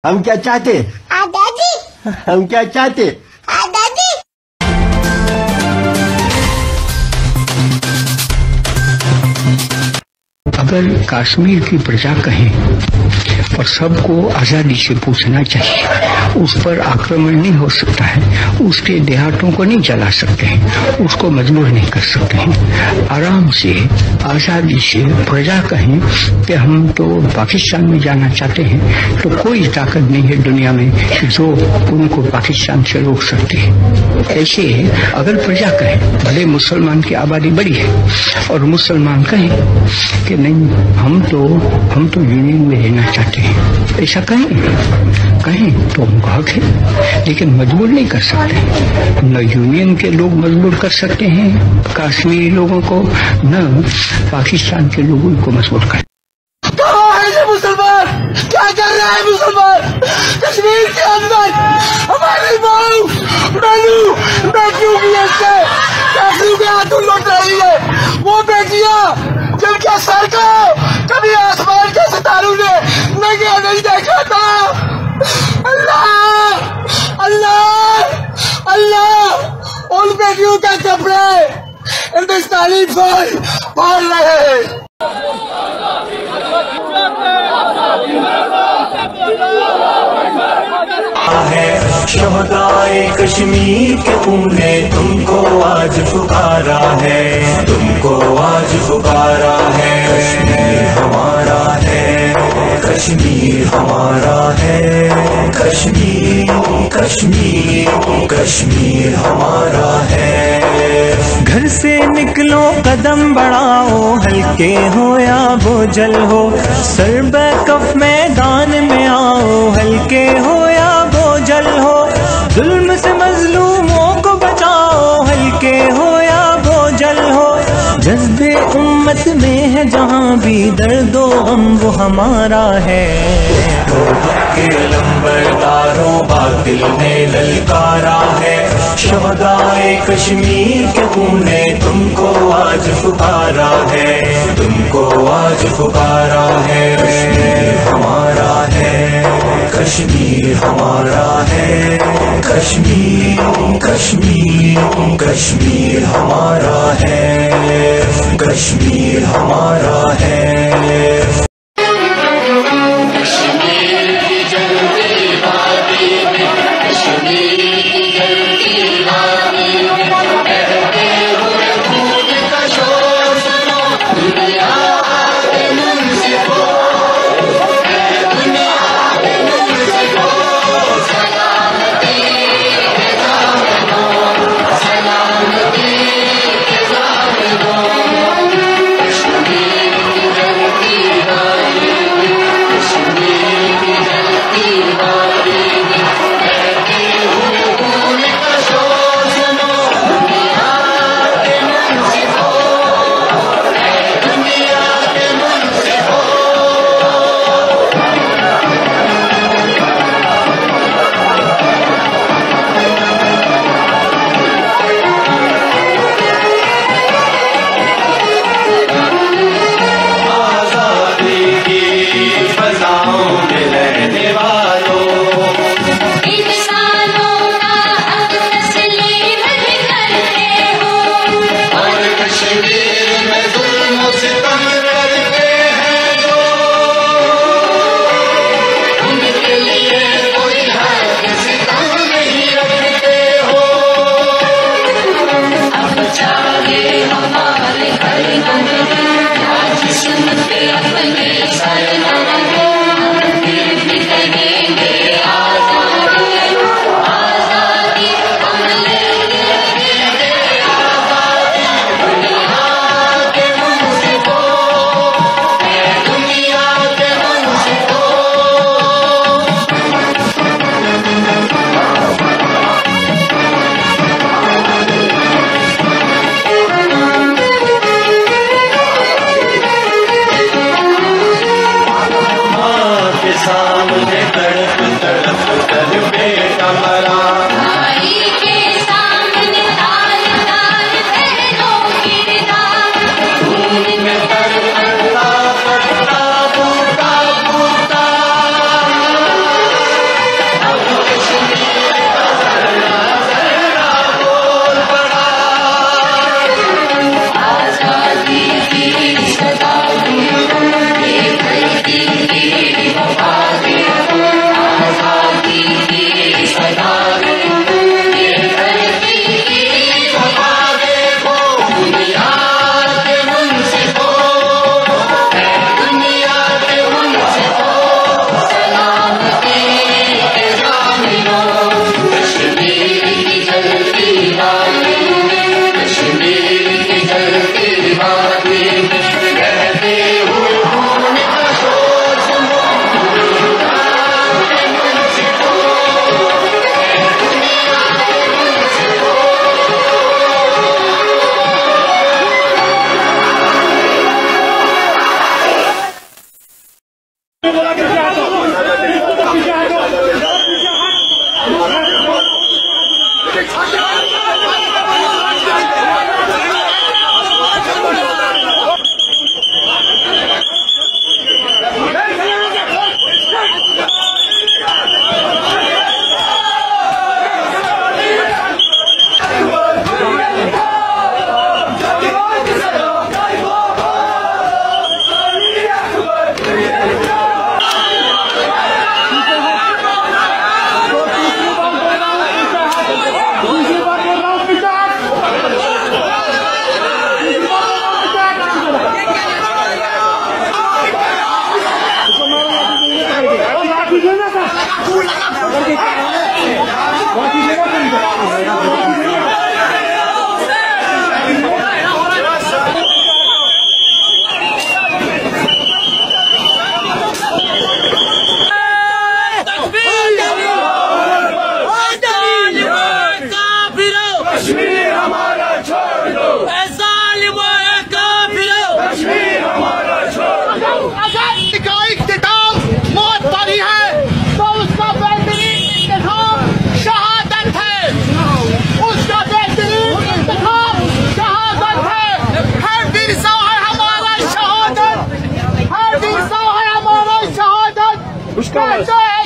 हम क्या चाहते? दादी। हम क्या चाहते? दादी। अगर कश्मीर की प्रजा कहें और सबको आजादी से पूछना चाहिए, उस पर आक्रमण नहीं हो सकता है, उसके देहातों को नहीं जला सकते हैं, उसको मजबूर नहीं कर सकते हैं। आराम से आजादी से प्रजा कहें कि हम तो पाकिस्तान में जाना चाहते हैं, तो कोई ताकत नहीं है दुनिया में जो उनको पाकिस्तान से रोक सकती है। ऐसे अगर प्रजा कहे, भले मुसलमान की आबादी बड़ी है और मुसलमान कहें कि नहीं हम तो यूनियन में रहना चाहते हैं, ऐसा कहें तो उनका हक है, लेकिन मजबूर नहीं कर सकते। न यूनियन के लोग मजबूर कर सकते हैं कश्मीरी लोगों को, न पाकिस्तान के लोगों को मजबूर कर। कहाँ है ये मुसलमान? क्या कर रहा है मुसलमान कश्मीर के अंदर? हमारी बहू बेटियों की काफिरों के हाथों लौट रही है। वो बेटियां जिनके सर को कभी आसमान के सितारों ने नंगा नहीं देखा था। अल्लाह अल्लाह अल्लाह, उन बेटियों का कपड़े हिंदुस्तानी फौज पहन रहे हैं। शहदाए कश्मीर के खून ने तुमको आज पुकारा है, तुमको आज पुकारा है। कश्मीर हमारा है, कश्मीर हमारा है, कश्मीर कश्मीर कश्मीर हमारा है। घर से निकलो कदम बढ़ाओ, हल्के हो या बोझल हो, सर बैकफ मैदान में आओ, हल्के हो या बोझल हो, जुल्म से मजलूमों को बचाओ, हल्के हो या बोझल हो। जज्बे उम्मत में है जहाँ भी दर्दो गम वो हमारा है। के लंबरदारों बातिल ने ललकारा है, शहदाए कश्मीर के खून ने तुमको आज पुकारा है, तुमको आज पुकारा है। कश्मीर हमारा है, कश्मीर हमारा है, कश्मीर कश्मीर कश्मीर हमारा है, कश्मीर हमारा है।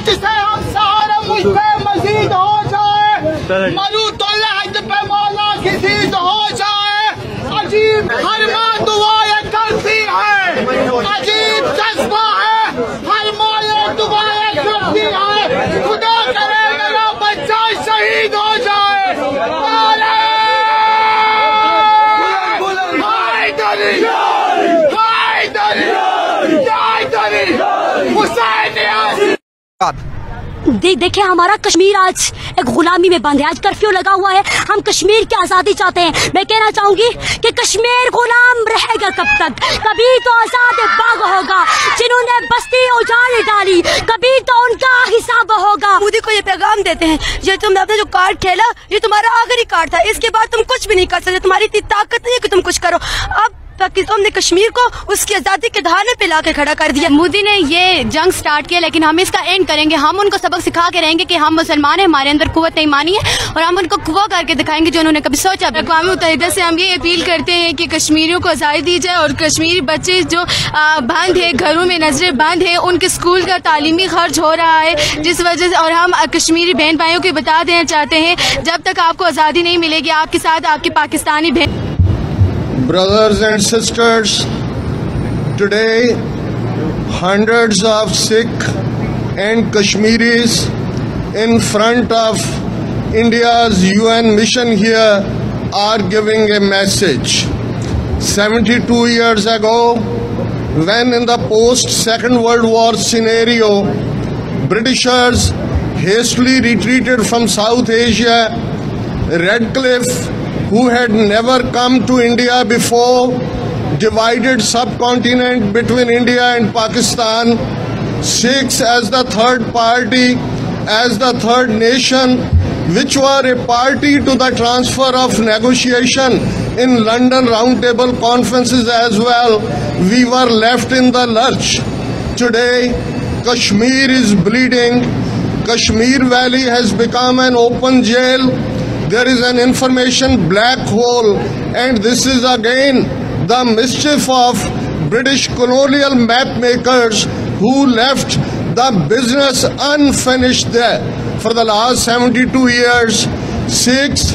जिसे हम सारे मुझ पे मजीद हो जाए, मरू तो लहद पे मौला किसी हो जाए। अजीब हर माँ दुआएं करती है, अजीब जज्बा है, हर माँ ये दुआएं करती है। खुदा करे मेरा बच्चा शहीद हो जाए। देखिए हमारा कश्मीर आज एक गुलामी में बंद है। आज कर्फ्यू लगा हुआ है, हम कश्मीर की आज़ादी चाहते हैं। मैं कहना चाहूंगी कि कश्मीर गुलाम रहेगा कब तक? कभी तो आज़ाद बाग होगा। जिन्होंने बस्ती उजाड़ डाली, कभी तो उनका हिसाब होगा। मोदी को ये पैगाम देते हैं, ये तुम अपना जो कार्ड ठेला, ये तुम्हारा आखिरी कार्ड था, इसके बाद तुम कुछ भी नहीं कर सकते। तुम्हारी इतनी ताकत नहीं है कि तुम कुछ करो। अब पाकिस्तान ने कश्मीर को उसकी आजादी के धाने पे लाके खड़ा कर दिया। मोदी ने ये जंग स्टार्ट किया, लेकिन हम इसका एंड करेंगे। हम उनको सबक सिखा के रहेंगे कि हम मुसलमान हैं, हमारे अंदर कुव्वत ईमानी है, और हम उनको कुव्वा करके दिखाएंगे जो उन्होंने कभी सोचा। अक़वाम मुत्तहिदा से हम ये अपील करते हैं कि कश्मीरियों को आज़ादी दी जाए, और कश्मीरी बच्चे जो बंद है, घरों में नजरें बंद है, उनके स्कूल का तालीमी खर्च हो रहा है जिस वजह से। और हम कश्मीरी बहन भाइयों को बता देना चाहते हैं, जब तक आपको आज़ादी नहीं मिलेगी, आपके साथ आपके पाकिस्तानी बहन। Brothers and sisters, today hundreds of Sikh and Kashmiris in front of India's UN mission here are giving a message. 72 years ago, when in the post-Second World War scenario, Britishers hastily retreated from South Asia, Radcliffe, who had never come to India before, divided subcontinent between India and Pakistan. Sikhs as the third party, as the third nation, which were a party to the transfer of negotiation in London roundtable conferences as well, we were left in the lurch. Today, Kashmir is bleeding. Kashmir Valley has become an open jail. There is an information black hole, and this is again the mischief of British colonial map makers who left the business unfinished there. For the last 72 years, Sikhs,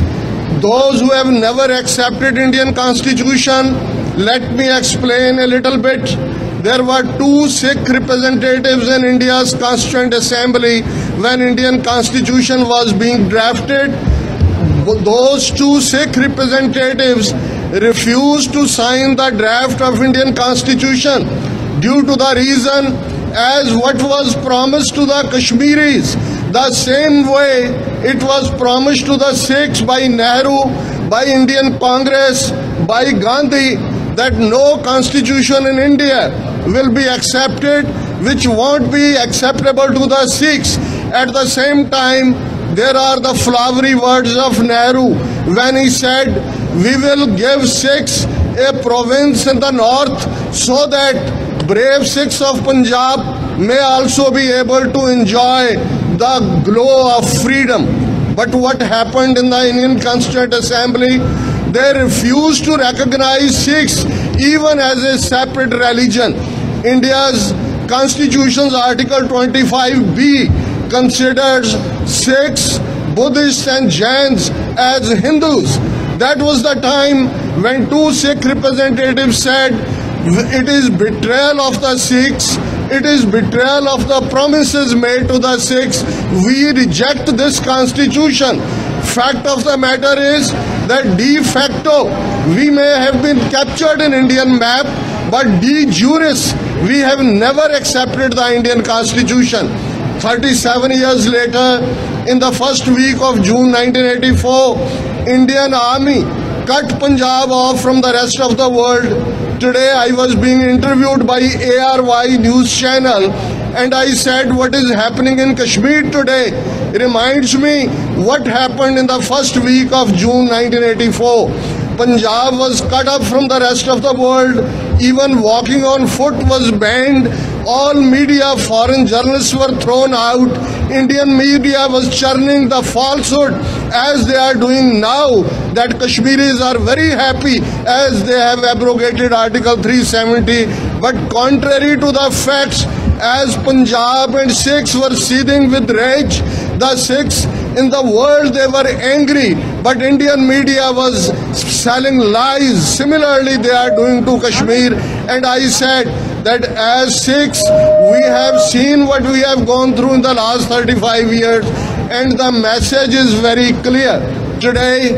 those who have never accepted Indian Constitution, let me explain a little bit. There were two Sikh representatives in India's Constituent Assembly when Indian Constitution was being drafted. Those two Sikh representatives refused to sign the draft of Indian Constitution due to the reason as what was promised to the Kashmiris, the same way it was promised to the Sikhs by Nehru, by Indian Congress, by Gandhi, that no constitution in India will be accepted which won't be acceptable to the Sikhs. At the same time, there are the flowery words of Nehru when he said, we will give Sikhs a province in the north so that brave Sikhs of Punjab may also be able to enjoy the glow of freedom. But what happened in the Indian Constituent Assembly? They refused to recognize Sikhs even as a separate religion. India's Constitution's Article 25B considers Sikhs, Buddhists and Jains as Hindus. That was the time when two Sikh representatives said, it is betrayal of the Sikhs, it is betrayal of the promises made to the Sikhs. We reject this constitution. Fact of the matter is that de facto we may have been captured in Indian map, but de juris we have never accepted the Indian Constitution. 37 years later, in the first week of June 1984, Indian Army cut Punjab off from the rest of the world. Today I was being interviewed by ARY news channel and I said what is happening in Kashmir today reminds me what happened in the first week of June 1984. Punjab was cut off from the rest of the world. Even walking on foot was banned. All media, foreign journalists were thrown out. Indian media was churning the falsehood as they are doing now that Kashmiris are very happy as they have abrogated Article 370. But contrary to the facts, as Punjab and Sikhs were seething with rage, the Sikhs in the world, they were angry, but Indian media was selling lies. Similarly, they are doing to Kashmir. And I said that as Sikhs, we have seen what we have gone through in the last 35 years, and the message is very clear. Today,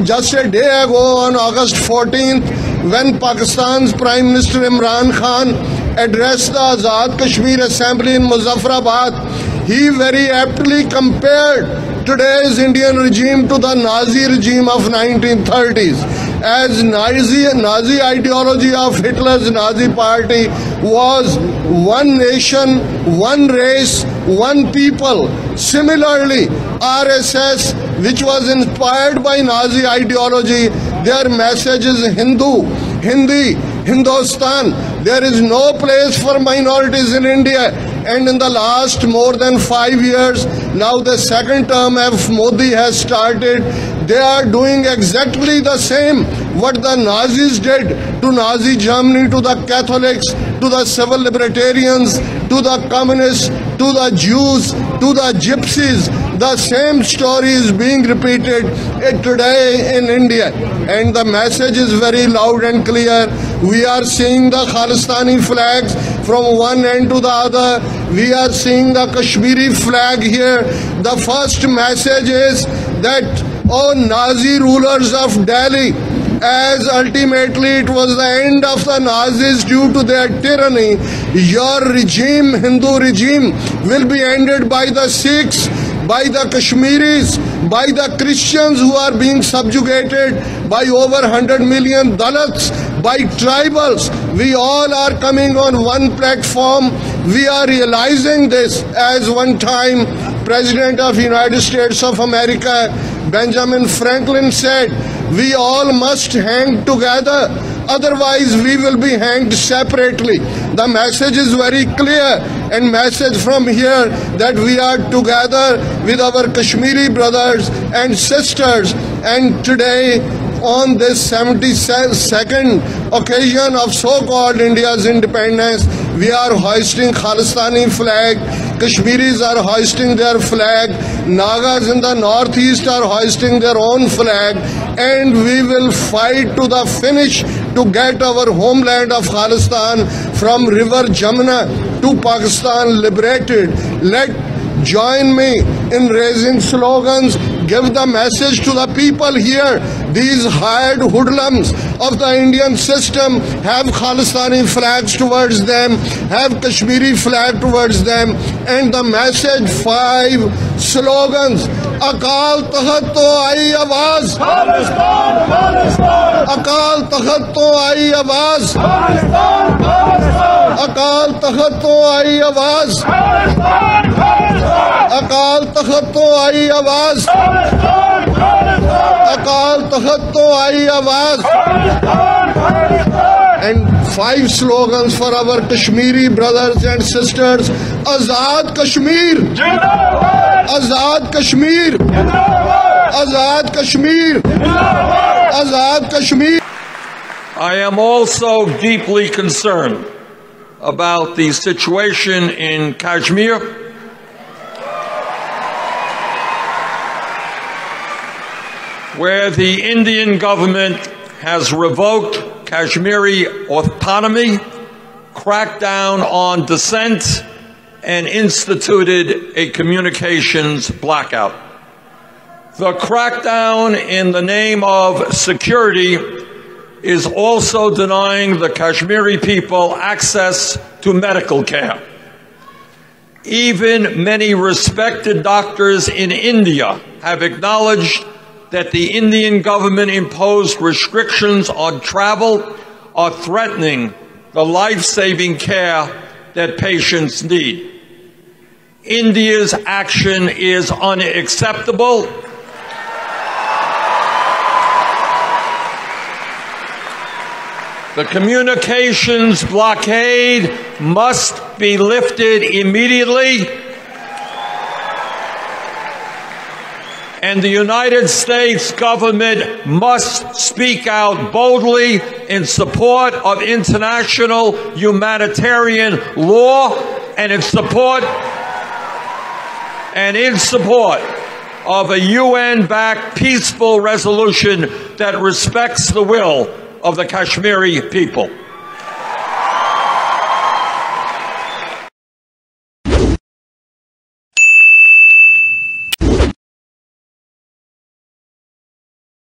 just a day ago on August 14th, when Pakistan's Prime Minister Imran Khan addressed the Azad Kashmir Assembly in Muzaffarabad, he very aptly compared today's Indian regime to the Nazi regime of 1930s. As Nazi ideology of Hitler's Nazi party was one nation, one race, one people. Similarly, RSS, which was inspired by Nazi ideology, their message is Hindu, Hindi, Hindustan. There is no place for minorities in India. And in the last more than 5 years, now the second term of Modi has started, they are doing exactly the same what the Nazis did to Nazi Germany, to the Catholics, to the civil libertarians, to the communists, to the Jews, to the gypsies. The same story is being repeated today in India. And the message is very loud and clear. We are seeing the Khalistani flags from one end to the other. We are seeing the Kashmiri flag here. The first message is that, oh Nazi rulers of Delhi, as ultimately it was the end of the Nazis due to their tyranny, your regime, Hindu regime, will be ended by the Sikhs, by the Kashmiris, by the Christians who are being subjugated, by over 100 million Dalits, by tribals. We all are coming on one platform. We are realizing this. As one time President of United States of America, Benjamin Franklin, said, we all must hang together, otherwise we will be hanged separately. The message is very clear, and message from here that we are together with our Kashmiri brothers and sisters. And today, on this 72nd occasion of so-called India's independence, we are hoisting Khalistani flag. Kashmiris are hoisting their flag. Nagas in the northeast are hoisting their own flag. And we will fight to the finish to get our homeland of Khalistan from river Jamuna to Pakistan liberated. Join me in raising slogans. Give the message to the people here. These hired hoodlums of the Indian system have Khalistani flags towards them, have Kashmiri flag towards them. And the message, 5 slogans. Akal Takhat to aayi awaaz. Khalistan, Khalistan. Akal Takhat to aayi awaaz. Khalistan, Khalistan. Akal Takhat to aayi awaaz. Khalistan, Khalistan. Akal Takhat to aayi awaaz. Khalistan, Khalistan. Akal Takhat to aayi awaaz. Khalistan, Khalistan. And 5 slogans for our Kashmiri brothers and sisters. Azad Kashmir. Jindabad. Azad Kashmir. Jindabad. Azad Kashmir. Jindabad. Azad Kashmir. I am also deeply concerned about the situation in Kashmir, where the Indian government has revoked Kashmiri autonomy, cracked down on dissent, and instituted a communications blackout. The crackdown in the name of security is also denying the Kashmiri people access to medical care. Even many respected doctors in India have acknowledged that the Indian government imposed restrictions on travel are threatening the life-saving care that patients need. India's action is unacceptable. The communications blockade must be lifted immediately, and the United States government must speak out boldly in support of international humanitarian law and in support of a UN-backed peaceful resolution that respects the will of the Kashmiri people.